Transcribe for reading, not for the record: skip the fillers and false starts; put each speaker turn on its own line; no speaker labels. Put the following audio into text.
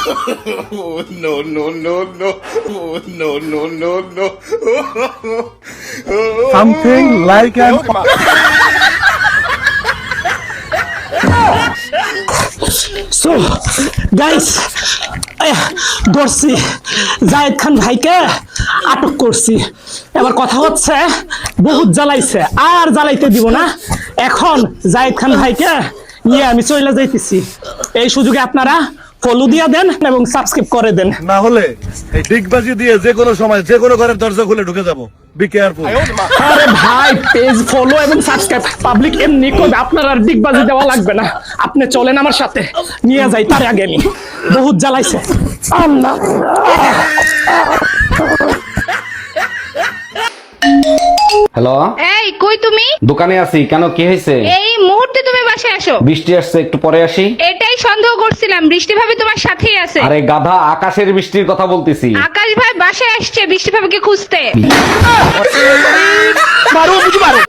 Oh, no, no, no, no. Oh, no, no, no, no.
Something like an
so guys ধরছি জায়েদ খান ভাইকে আটক করছি। এবার কথা হচ্ছে বহুত জ্বালাইছে, আর জ্বালাইতে দিব না। এখন জায়েদ খান ভাইকে নিয়ে আমি চলে যাইতেছি। এই সুযোগে আপনারা ফলো দিয়ে দেন এবং সাবস্ক্রাইব করে দেন।
না হলে এই ডিগবাজি দিয়ে যে কোনো সময় যে কোনো ঘরের দরজা খুলে ঢুকে যাব। Be careful.
আরে ভাই, পেজ ফলো এবং সাবস্ক্রাইব পাবলিক এমনি করবে, আপনার আর ডিগবাজি দেওয়া লাগবে না। আপনি চলেন আমার সাথে, নিয়ে যাই। তার আগে আমি বহুত জ্বালাইছে। আল্লাহ
হ্যালো,
এই কই তুমি?
দোকানে আছি। কেন, কি হয়েছে?
এই মুহূর্তে তুমি বাসায় আসো।
বৃষ্টি আসছে, একটু পরে আসি।
এটাই সন্দেহ করছিলাম, বৃষ্টি ভাবি তোমার সাথেই আছে।
আরে গাধা, আকাশের বৃষ্টির কথা বলতেছি।
আকাশ ভাই বাসায় আসছে বৃষ্টি ভাবিকে খুঁজতে।
মারো বুঝি মারো।